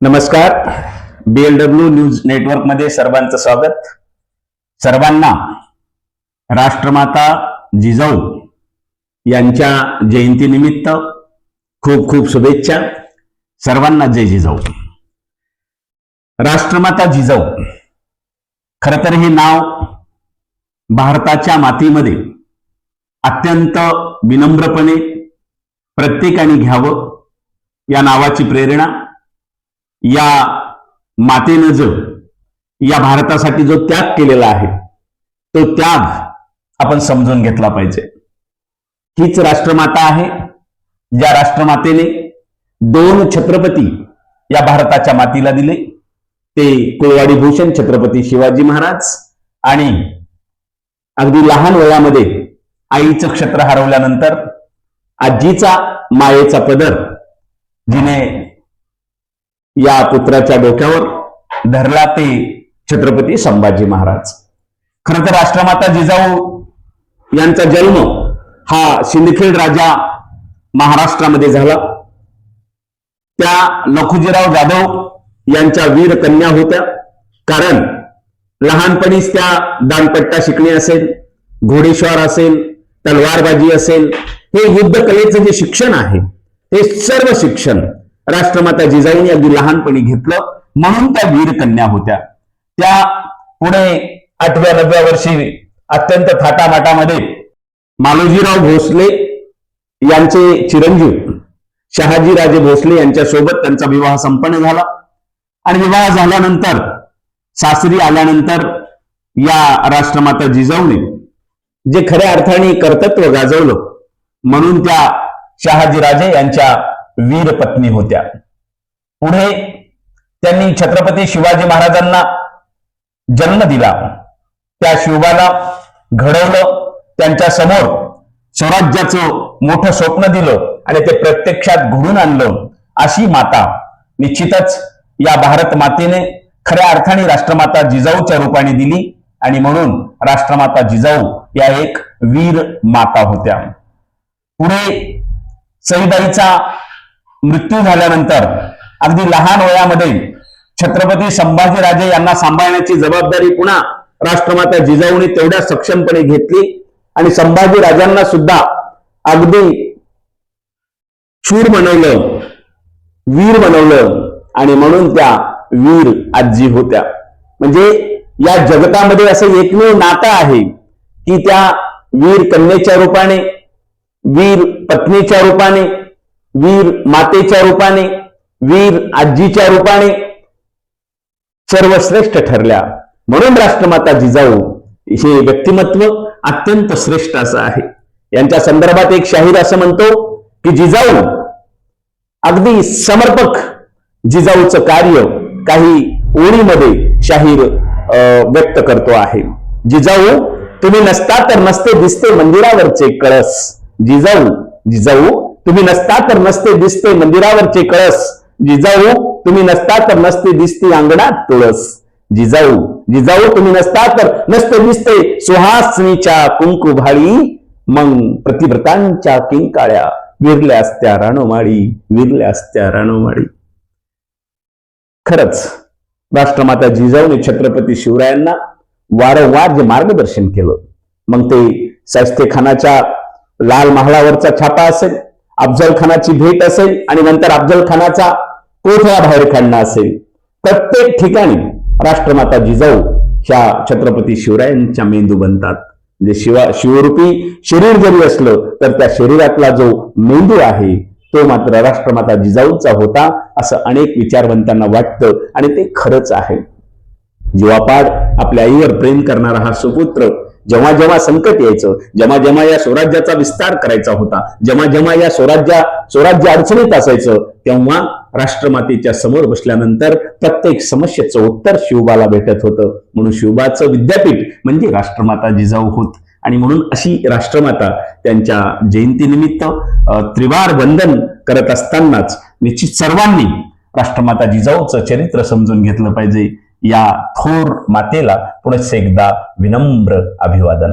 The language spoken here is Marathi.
नमस्कार. BLW न्यूज नेटवर्क मध्ये सर्वांचं स्वागत. सर्वांना राष्ट्रमाता जिजाऊ यांच्या जयंतीनिमित्त खूप खूप शुभेच्छा. सर्वांना जय जिजाऊ. राष्ट्रमाता जिजाऊ खरं तर हे नाव भारताच्या मातीमध्ये अत्यंत विनम्रपणे प्रत्येकाने घ्यावं. या नावाची प्रेरणा या मातेनं जो या भारतासाठी जो त्याग केलेला आहे तो त्याग आपण समजून घेतला पाहिजे. हीच राष्ट्रमाता आहे ज्या राष्ट्रमातेने 2 छत्रपती या भारताच्या मातीला दिले. ते कुळवाडी भूषण छत्रपती शिवाजी महाराज आणि अगदी लहान वयामध्ये आईचं क्षत्र हरवल्यानंतर आजीचा मायेचा पदर जिने या पुत्राच्या डोक्यावर धरला ते छत्रपती संभाजी महाराज. खरं तर राष्ट्रमाता जिजाऊ यांचा जन्म हा सिंदखेड राजा महाराष्ट्रामध्ये झाला. त्या लखुजीराव जाधव यांच्या वीर कन्या होत्या. कारण लहानपणीच त्या दांडपट्टा शिकणे असेल, घोडेस्वार असेल, तलवारबाजी असेल, हे युद्ध कलेचं जे शिक्षण आहे हे सर्व शिक्षण राष्ट्रमाता जिजाऊंनी अगदी लहानपणी घेतलं. म्हणून त्या वीर कन्या होत्या. त्या पुढे 8व्या-9व्या वर्षी अत्यंत थाटामाटामध्ये मालोजीराव भोसले यांचे चिरंजीव शहाजीराजे भोसले यांच्यासोबत त्यांचा विवाह संपन्न झाला. आणि विवाह झाल्यानंतर सासरी आल्यानंतर या राष्ट्रमाता जिजाऊने जे खऱ्या अर्थाने कर्तृत्व गाजवलं म्हणून त्या शहाजीराजे यांच्या वीर पत्नी होत्या. पुढे त्यांनी छत्रपती शिवाजी महाराजांना जन्म दिला. त्या शिवबाला घडवलं, त्यांच्या समोर स्वराज्याचं मोठं स्वप्न दिलं आणि ते प्रत्यक्षात घडून आणलं. अशी माता निश्चितच या भारत मातेने खऱ्या अर्थाने राष्ट्रमाता जिजाऊच्या रूपाने दिली. आणि म्हणून राष्ट्रमाता जिजाऊ या एक वीर माता होत्या. पुढे सईबाईचा मृत्यू झाल्यानंतर अगदी लहान वयामध्ये छत्रपती संभाजीराजे यांना सांभाळण्याची जबाबदारी पुन्हा राष्ट्रमाता जिजाऊने तेवढ्या सक्षमपणे घेतली. आणि संभाजी राजांना सुद्धा अगदी शूर बनवलं, वीर बनवलं. आणि म्हणून त्या वीर आजी होत्या. म्हणजे या जगतामध्ये असं एकमेव नातं आहे की त्या वीर कन्येच्या रूपाने, वीर पत्नीच्या रूपाने, वीर मातेच्या रूपाने, वीर आजीच्या रूपाने सर्वश्रेष्ठ ठरल्या. म्हणून राष्ट्रमाता जिजाऊ हे व्यक्तिमत्व अत्यंत श्रेष्ठ असं आहे. यांच्या संदर्भात एक शाहीर असं म्हणतो की जिजाऊ अगदी समर्पक. जिजाऊचं कार्य काही ओळीमध्ये शाहीर व्यक्त करतो आहे. जिजाऊ तुम्ही नसता तर नसते दिसते मंदिरावरचे कळस. जिजाऊ जिजाऊ तुम्ही नसता तर नसते दिसते मंदिरावरचे कळस. जिजाऊ तुम्ही नसता तर नसते दिसते अंगणात तुळस. जिजाऊ जिजाऊ तुम्ही नसता तर नसते दिसते सुहासनीच्या कुंकू भाळी. मग प्रतिव्रतांच्या किंकाळ्या विरल्या असत्या रानोमाळी, विरल्या असत्या रानोमाळी. खरंच राष्ट्रमाता जिजाऊने छत्रपती शिवरायांना वारंवार जे मार्गदर्शन केलं, मग ते शाहिस्तेखानाच्या लाल महालावरचा छापा असेल, अफजल खानाची भेट असेल आणि नंतर अफजल खानाचा कोठया बाहेर काढणं असेल, प्रत्येक ठिकाणी राष्ट्रमाता जिजाऊ ह्या छत्रपती शिवरायांच्या मेंदू बनतात. जे शिवरूपी शरीर जरी असलं तर त्या शरीरातला जो मेंदू आहे तो मात्र राष्ट्रमाता जिजाऊचा होता असं अनेक विचारवंतांना वाटतं. आणि ते खरंच आहे. जीवापाड आपल्या आईवर प्रेम करणारा हा सुपुत्र जेव्हा जेव्हा संकट यायचं, जेव्हा जेव्हा या स्वराज्याचा विस्तार करायचा होता, जेव्हा जेव्हा या स्वराज्य अडचणीत असायचं, तेव्हा राष्ट्रमातेच्या समोर बसल्यानंतर प्रत्येक समस्येचं उत्तर शिवबाला भेटत होतं. म्हणून शिवबाचं विद्यापीठ म्हणजे राष्ट्रमाता जिजाऊ होत. आणि म्हणून अशी राष्ट्रमाता त्यांच्या जयंतीनिमित्त त्रिवार वंदन करत असतानाच निश्चित सर्वांनी राष्ट्रमाता जिजाऊचं चरित्र समजून घेतलं पाहिजे. या थोर मातेला पुन्हा एकदा विनम्र अभिवादन.